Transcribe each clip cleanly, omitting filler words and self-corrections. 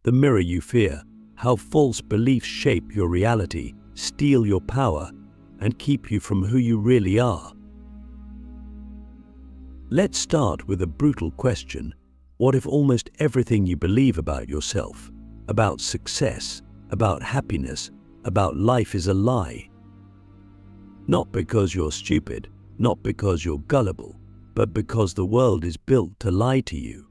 the mirror you fear, how false beliefs shape your reality, steal your power, and keep you from who you really are. Let's start with a brutal question. What if almost everything you believe about yourself, about success, about happiness, about life is a lie? Not because you're stupid, not because you're gullible, but because the world is built to lie to you.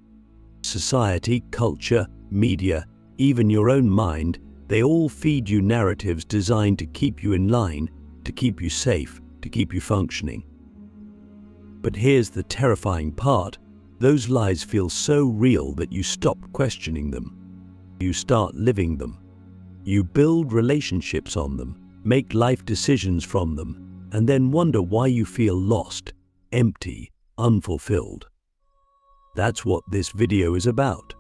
Society, culture, media, even your own mind, they all feed you narratives designed to keep you in line, to keep you safe, to keep you functioning. But here's the terrifying part. Those lies feel so real that you stop questioning them. You start living them. You build relationships on them, make life decisions from them, and then wonder why you feel lost, empty, unfulfilled. That's what this video is about.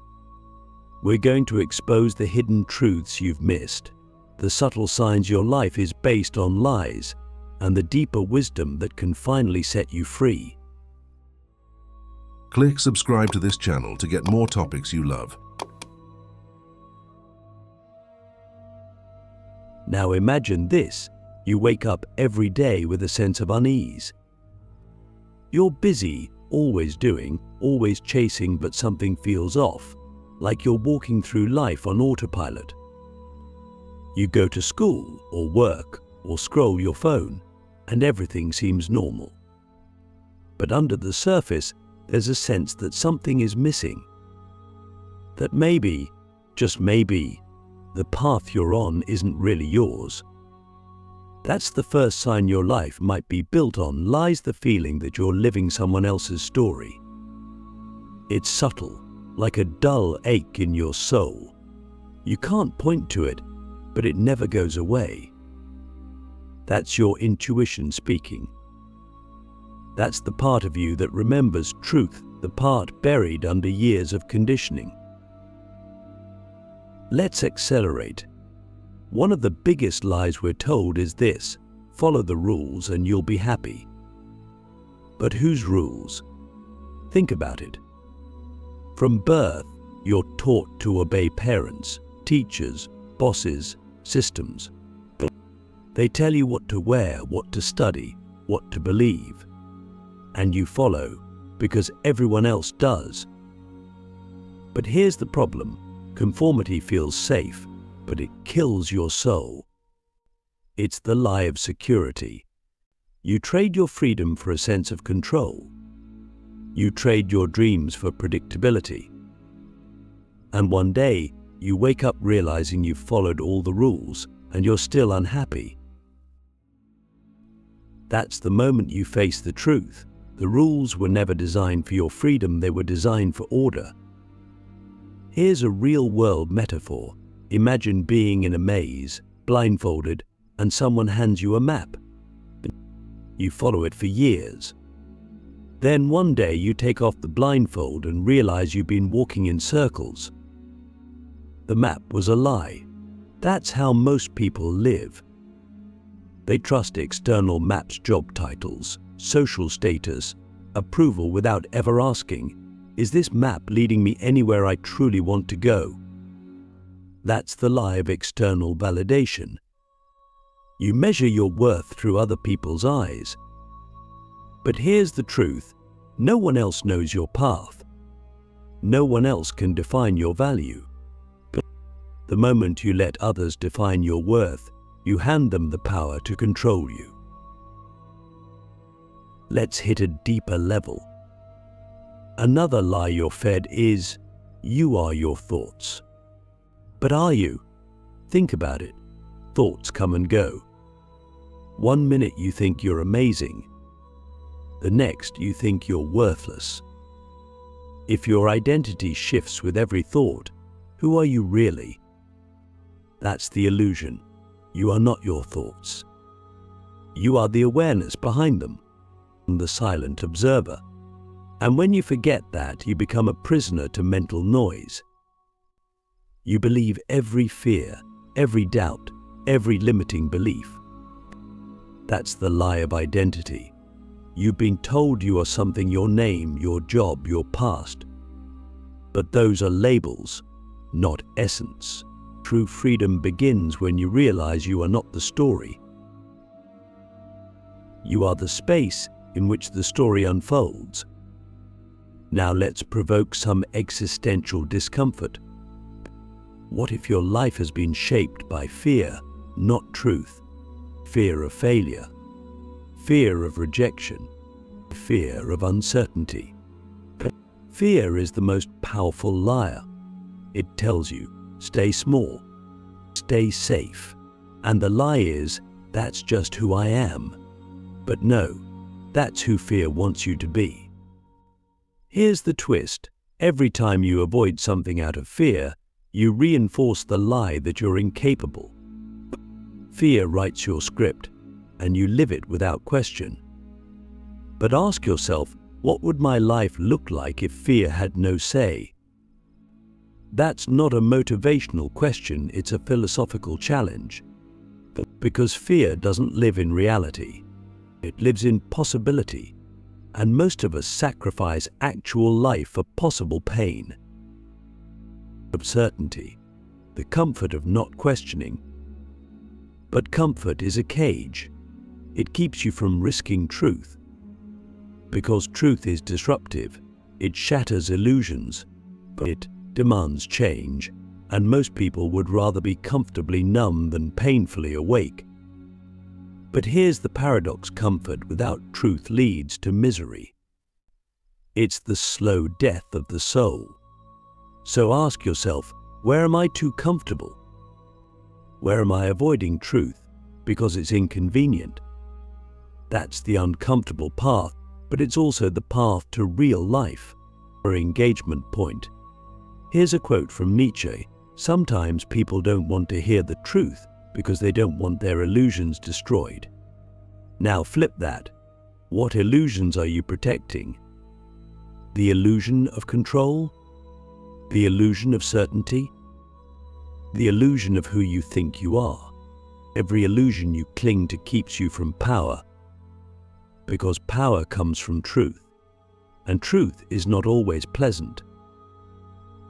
We're going to expose the hidden truths you've missed, the subtle signs your life is based on lies, and the deeper wisdom that can finally set you free. Click subscribe to this channel to get more topics you love. Now imagine this. You wake up every day with a sense of unease. You're busy, always doing, always chasing, but something feels off, like you're walking through life on autopilot. You go to school or work or scroll your phone, and everything seems normal. But under the surface, there's a sense that something is missing. That maybe, just maybe, the path you're on isn't really yours. That's the first sign your life might be built on lies the feeling that you're living someone else's story. It's subtle, like a dull ache in your soul. You can't point to it, but it never goes away. That's your intuition speaking. That's the part of you that remembers truth, the part buried under years of conditioning. Let's accelerate. One of the biggest lies we're told is this: follow the rules and you'll be happy. But whose rules? Think about it. From birth, you're taught to obey parents, teachers, bosses, systems. They tell you what to wear, what to study, what to believe. And you follow because everyone else does. But here's the problem. Conformity feels safe, but it kills your soul. It's the lie of security. You trade your freedom for a sense of control. You trade your dreams for predictability. And one day, you wake up realizing you've followed all the rules and you're still unhappy. That's the moment you face the truth. The rules were never designed for your freedom, they were designed for order. Here's a real-world metaphor. Imagine being in a maze, blindfolded, and someone hands you a map. You follow it for years. Then one day you take off the blindfold and realize you've been walking in circles. The map was a lie. That's how most people live. They trust external maps, job titles, social status, approval without ever asking, is this map leading me anywhere I truly want to go? That's the lie of external validation. You measure your worth through other people's eyes. But here's the truth. No one else knows your path. No one else can define your value. The moment you let others define your worth, you hand them the power to control you. Let's hit a deeper level. Another lie you're fed is, you are your thoughts. But are you? Think about it. Thoughts come and go. One minute you think you're amazing. The next you think you're worthless. If your identity shifts with every thought, who are you really? That's the illusion. You are not your thoughts. You are the awareness behind them, the silent observer. And when you forget that, you become a prisoner to mental noise. You believe every fear, every doubt, every limiting belief. That's the lie of identity. You've been told you are something: your name, your job, your past. But those are labels. not essence. True freedom begins when you realize you are not the story. You are the space in which the story unfolds. Now let's provoke some existential discomfort. What if your life has been shaped by fear, not truth? Fear of failure, fear of rejection, fear of uncertainty. Fear is the most powerful liar. It tells you, stay small, stay safe. And the lie is, that's just who I am. But no, that's who fear wants you to be. Here's the twist. Every time you avoid something out of fear, you reinforce the lie that you're incapable. Fear writes your script, and you live it without question. But ask yourself, what would my life look like if fear had no say? That's not a motivational question, it's a philosophical challenge. Because fear doesn't live in reality. It lives in possibility. And most of us sacrifice actual life for possible pain. Certainty, the comfort of not questioning. But comfort is a cage. It keeps you from risking truth. Because truth is disruptive, it shatters illusions, but it demands change, and most people would rather be comfortably numb than painfully awake. But here's the paradox: comfort without truth leads to misery. It's the slow death of the soul. So ask yourself, where am I too comfortable? Where am I avoiding truth because it's inconvenient? That's the uncomfortable path, but it's also the path to real life, or engagement point. Here's a quote from Nietzsche: sometimes people don't want to hear the truth because they don't want their illusions destroyed. Now flip that. What illusions are you protecting? The illusion of control? The illusion of certainty? The illusion of who you think you are? Every illusion you cling to keeps you from power. Because power comes from truth, and truth is not always pleasant.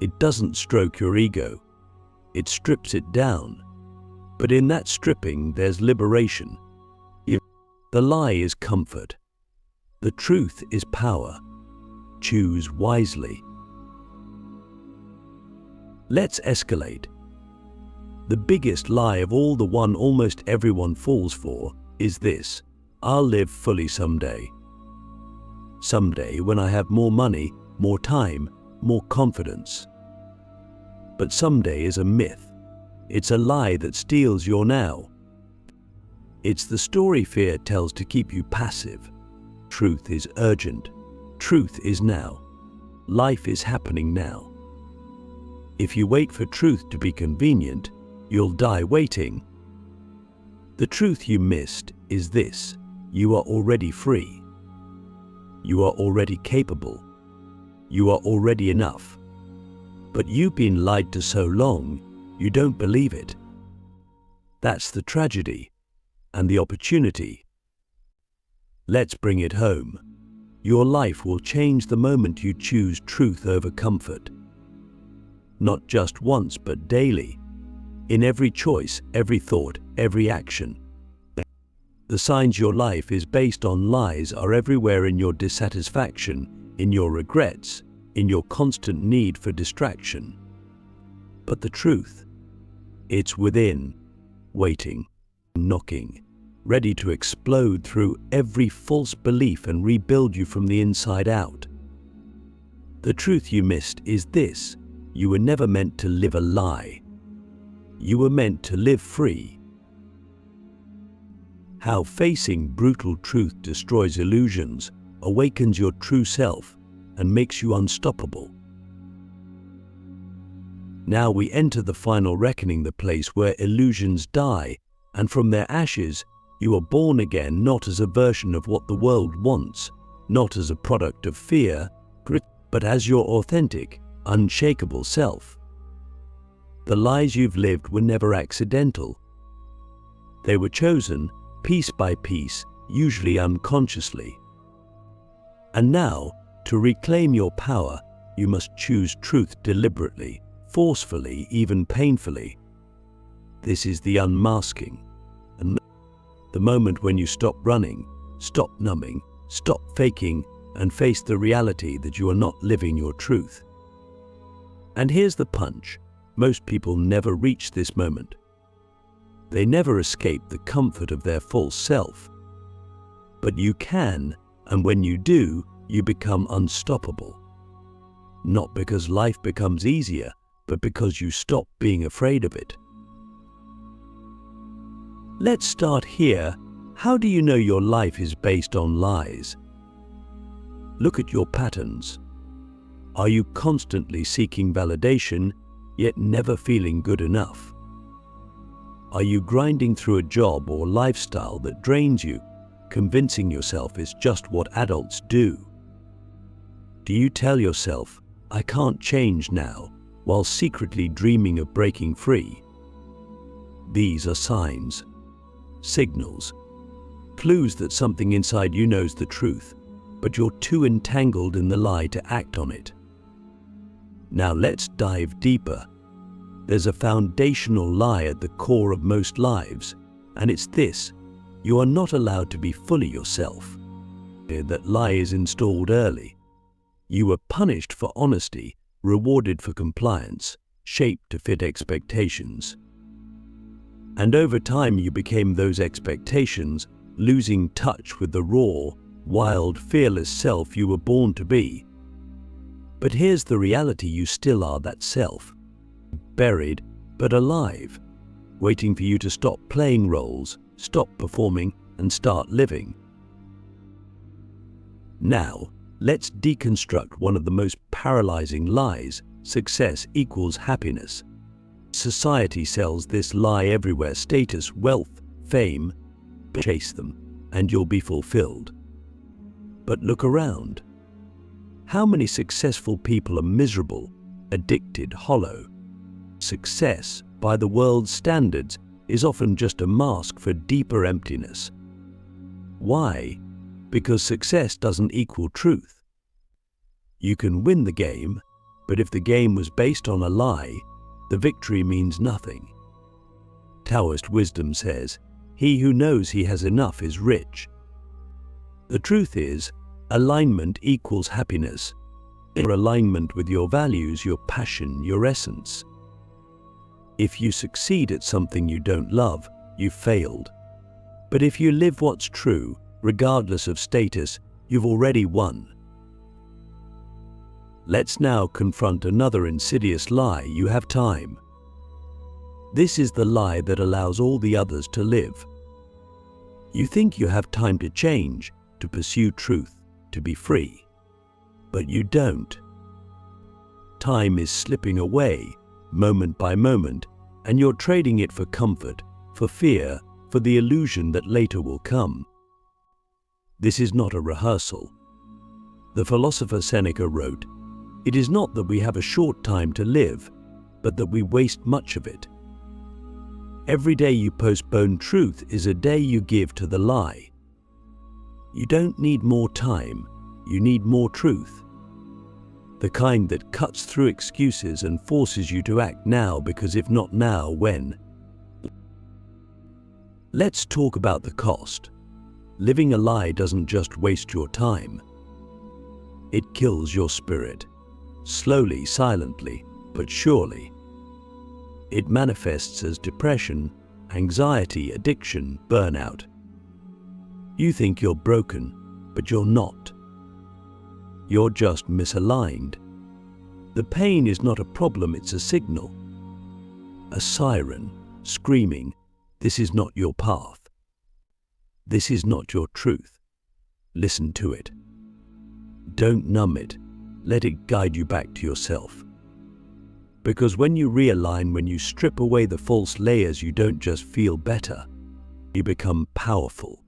It doesn't stroke your ego, it strips it down. But in that stripping, there's liberation. The lie is comfort. The truth is power. Choose wisely. Let's escalate. The biggest lie of all, the one almost everyone falls for, is this: I'll live fully someday. Someday when I have more money, more time, more confidence. But someday is a myth. It's a lie that steals your now. It's the story fear tells to keep you passive. Truth is urgent. Truth is now. Life is happening now. If you wait for truth to be convenient, you'll die waiting. The truth you missed is this: you are already free. You are already capable. You are already enough. But you've been lied to so long, you don't believe it. That's the tragedy and the opportunity. Let's bring it home. Your life will change the moment you choose truth over comfort. Not just once, but daily. In every choice, every thought, every action. The signs your life is based on lies are everywhere: in your dissatisfaction, in your regrets, in your constant need for distraction. But the truth, it's within, waiting, knocking, ready to explode through every false belief and rebuild you from the inside out. The truth you missed is this: you were never meant to live a lie. You were meant to live free. How facing brutal truth destroys illusions, awakens your true self, and makes you unstoppable. Now we enter the final reckoning, the place where illusions die, and from their ashes you are born again, not as a version of what the world wants, not as a product of fear, but as your authentic, unshakable self. The lies you've lived were never accidental. They were chosen, piece by piece, usually unconsciously. And now, to reclaim your power, you must choose truth deliberately, forcefully, even painfully. This is the unmasking. And the moment when you stop running, stop numbing, stop faking, and face the reality that you are not living your truth. And here's the punch. Most people never reach this moment. They never escape the comfort of their false self. But you can, and when you do, you become unstoppable. Not because life becomes easier, but because you stop being afraid of it. Let's start here. How do you know your life is based on lies? Look at your patterns. Are you constantly seeking validation, yet never feeling good enough? Are you grinding through a job or lifestyle that drains you, convincing yourself it's just what adults do? Do you tell yourself, "I can't change now," while secretly dreaming of breaking free? These are signs, signals, clues that something inside you knows the truth, but you're too entangled in the lie to act on it. Now let's dive deeper. There's a foundational lie at the core of most lives, and it's this: you are not allowed to be fully yourself. That lie is installed early. You were punished for honesty, rewarded for compliance, shaped to fit expectations. And over time you became those expectations, losing touch with the raw, wild, fearless self you were born to be. But here's the reality: you still are that self. Buried, but alive, waiting for you to stop playing roles, stop performing, and start living. Now, let's deconstruct one of the most paralyzing lies: success equals happiness. Society sells this lie everywhere: status, wealth, fame. Chase them, and you'll be fulfilled. But look around. How many successful people are miserable, addicted, hollow? Success, by the world's standards, is often just a mask for deeper emptiness. Why? Because success doesn't equal truth. You can win the game, but if the game was based on a lie, the victory means nothing. Taoist wisdom says, "He who knows he has enough is rich." The truth is, alignment equals happiness. Your alignment with your values, your passion, your essence. If you succeed at something you don't love, you've failed. But if you live what's true, regardless of status, you've already won. Let's now confront another insidious lie: you have time. This is the lie that allows all the others to live. You think you have time to change, to pursue truth, to be free. But you don't. Time is slipping away, moment by moment, and you're trading it for comfort, for fear, for the illusion that later will come. This is not a rehearsal. The philosopher Seneca wrote, "It is not that we have a short time to live, but that we waste much of it." Every day you postpone truth is a day you give to the lie. You don't need more time, you need more truth. The kind that cuts through excuses and forces you to act now, because if not now, when? Let's talk about the cost. Living a lie doesn't just waste your time. It kills your spirit. Slowly, silently, but surely. It manifests as depression, anxiety, addiction, burnout. You think you're broken, but you're not. You're just misaligned. The pain is not a problem, it's a signal. A siren, screaming, "This is not your path. This is not your truth." Listen to it. Don't numb it. Let it guide you back to yourself. Because when you realign, when you strip away the false layers, you don't just feel better. You become powerful.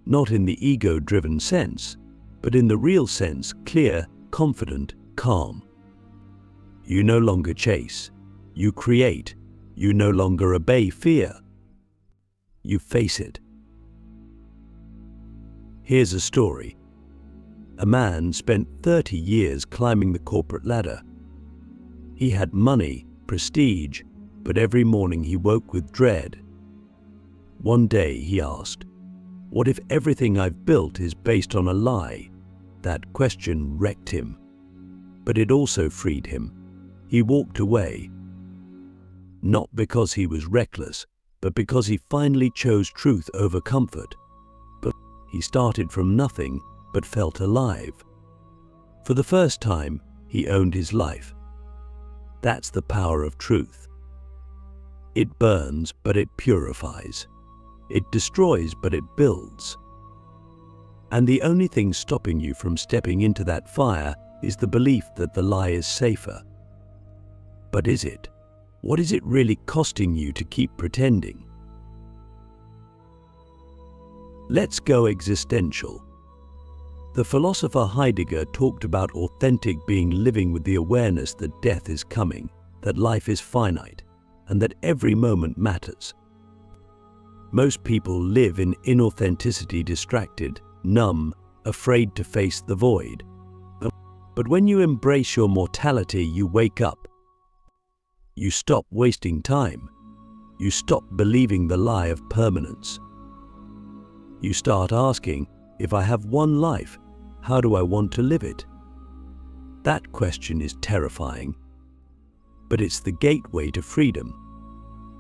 Not in the ego-driven sense, but in the real sense: clear, confident, calm. You no longer chase. You create. You no longer obey fear. You face it. Here's a story. A man spent 30 years climbing the corporate ladder. He had money, prestige, but every morning he woke with dread. One day he asked, "What if everything I've built is based on a lie?" That question wrecked him, but it also freed him. He walked away, not because he was reckless, but because he finally chose truth over comfort. But he started from nothing, but felt alive. For the first time, he owned his life. That's the power of truth. It burns, but it purifies. It destroys, but it builds. And the only thing stopping you from stepping into that fire is the belief that the lie is safer. But is it? What is it really costing you to keep pretending? Let's go existential. The philosopher Heidegger talked about authentic being, living with the awareness that death is coming, that life is finite, and that every moment matters. Most people live in inauthenticity, distracted, numb, afraid to face the void. But when you embrace your mortality, you wake up. You stop wasting time. You stop believing the lie of permanence. You start asking, if I have one life, how do I want to live it? That question is terrifying, but it's the gateway to freedom.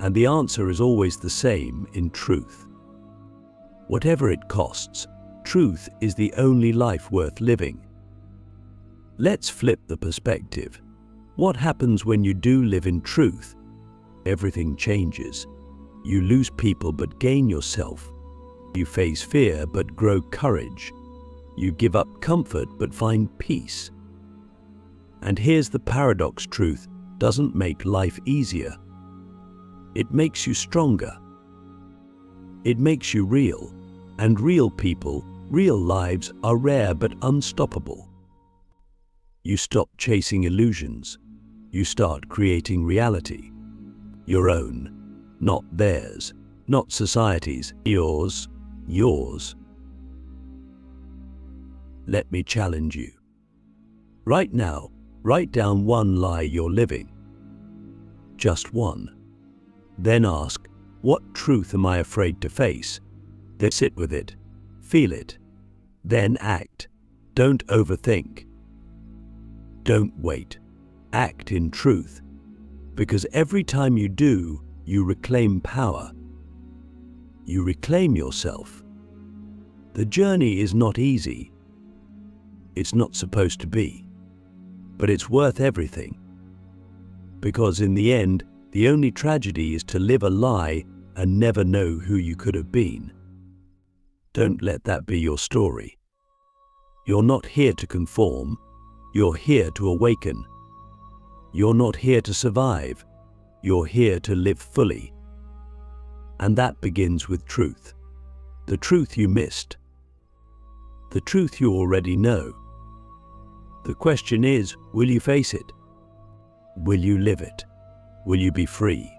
And the answer is always the same in truth. Whatever it costs, truth is the only life worth living. Let's flip the perspective. What happens when you do live in truth? Everything changes. You lose people but gain yourself. You face fear but grow courage. You give up comfort but find peace. And here's the paradox: truth doesn't make life easier. It makes you stronger. It makes you real. And real people, real lives are rare but unstoppable. You stop chasing illusions. You start creating reality. Your own, not theirs, not society's, yours, yours. Let me challenge you. Right now, write down one lie you're living. Just one. Then ask, what truth am I afraid to face? Then sit with it, feel it, then act. Don't overthink. Don't wait. Act in truth. Because every time you do, you reclaim power. You reclaim yourself. The journey is not easy. It's not supposed to be. But it's worth everything. Because in the end, the only tragedy is to live a lie and never know who you could have been. Don't let that be your story. You're not here to conform. You're here to awaken. You're not here to survive. You're here to live fully. And that begins with truth. The truth you missed. The truth you already know. The question is, will you face it? Will you live it? Will you be free?